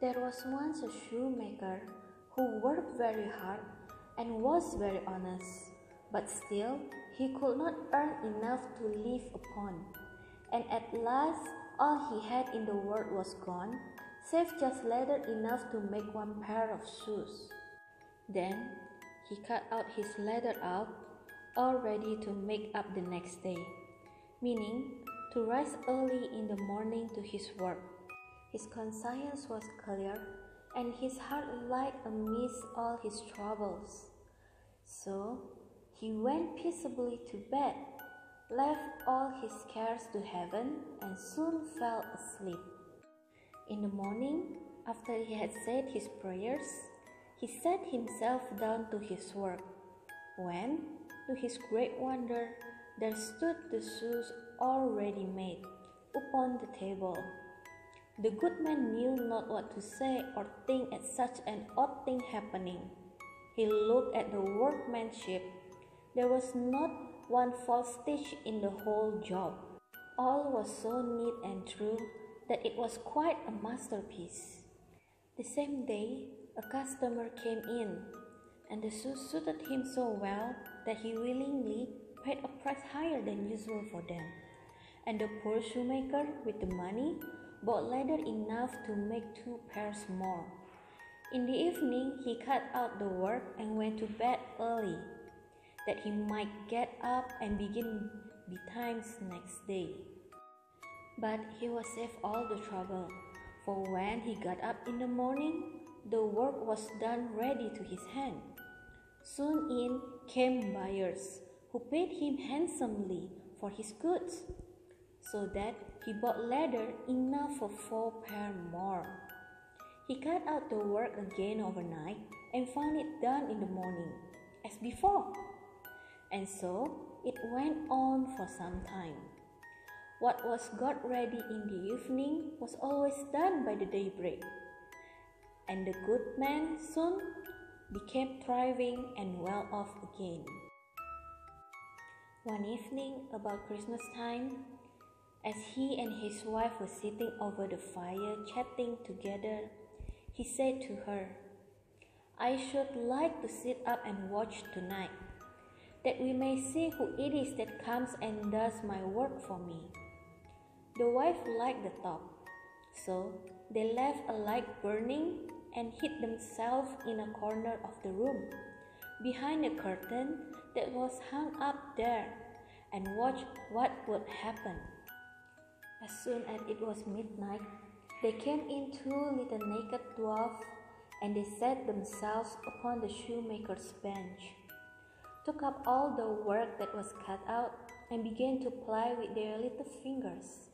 There was once a shoemaker who worked very hard and was very honest, but still he could not earn enough to live upon. And at last all he had in the world was gone, save just leather enough to make one pair of shoes. Then he cut out his leather out, all ready to make up the next day, meaning to rise early in the morning to his work. His conscience was clear, and his heart light amidst all his troubles. So he went peaceably to bed, left all his cares to heaven, and soon fell asleep. In the morning, after he had said his prayers, he sat himself down to his work, when, to his great wonder, there stood the shoes already made upon the table. The good man knew not what to say or think at such an odd thing happening. He looked at the workmanship. There was not one false stitch in the whole job. All was so neat and true that it was quite a masterpiece. The same day, a customer came in, and the shoes suited him so well that he willingly paid a price higher than usual for them. And the poor shoemaker, with the money, bought leather enough to make 2 pairs more. In the evening he cut out the work and went to bed early, that he might get up and begin betimes next day. But he was saved all the trouble, for when he got up in the morning, the work was done ready to his hand. Soon in came buyers, who paid him handsomely for his goods, so that he bought leather enough for 4 pairs more. He cut out the work again overnight and found it done in the morning, as before. And so it went on for some time. What was got ready in the evening was always done by the daybreak, and the good man soon became thriving and well off again. One evening about Christmas time, as he and his wife were sitting over the fire chatting together, he said to her, "I should like to sit up and watch tonight, that we may see who it is that comes and does my work for me." The wife liked the thought, so they left a light burning and hid themselves in a corner of the room, behind a curtain that was hung up there, and watched what would happen. As soon as it was midnight, there came in 2 little naked dwarfs, and they set themselves upon the shoemaker's bench, took up all the work that was cut out, and began to ply with their little fingers,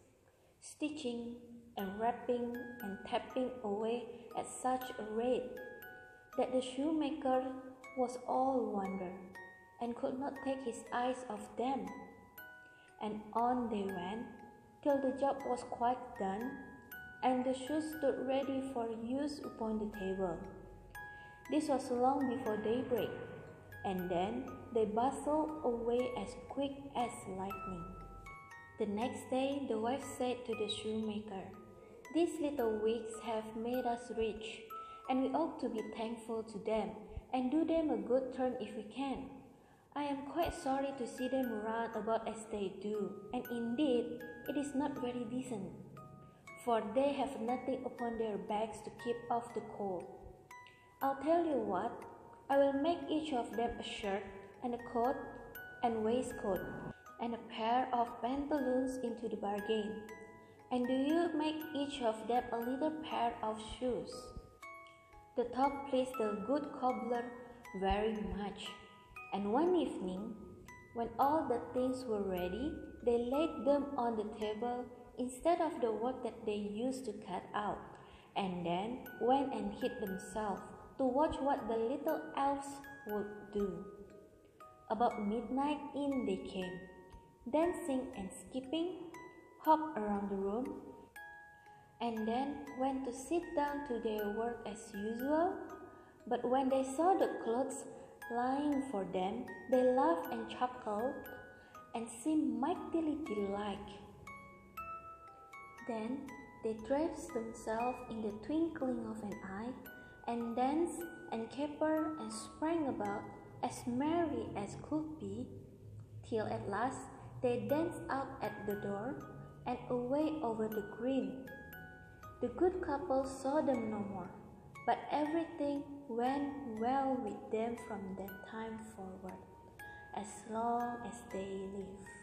stitching and wrapping and tapping away at such a rate that the shoemaker was all wonder, and could not take his eyes off them. And on they went, till the job was quite done, and the shoes stood ready for use upon the table. This was long before daybreak, and then they bustled away as quick as lightning. The next day the wife said to the shoemaker, "These little wigs have made us rich, and we ought to be thankful to them, and do them a good turn if we can. I am quite sorry to see them run about as they do, and indeed it is not very decent, for they have nothing upon their backs to keep off the cold. I'll tell you what, I will make each of them a shirt and a coat and waistcoat, and a pair of pantaloons into the bargain, and do you make each of them a little pair of shoes." The talk pleased the good cobbler very much, and one evening, when all the things were ready, they laid them on the table instead of the work that they used to cut out, and then went and hid themselves to watch what the little elves would do. About midnight in they came, dancing and skipping, hopped around the room, and then went to sit down to their work as usual. But when they saw the clothes Lying for them, they laughed and chuckled and seemed mightily delighted. Then they dressed themselves in the twinkling of an eye, and danced and capered and sprang about as merry as could be, till at last they danced out at the door and away over the green. The good couple saw them no more, but everything went well with them from that time forward, as long as they lived.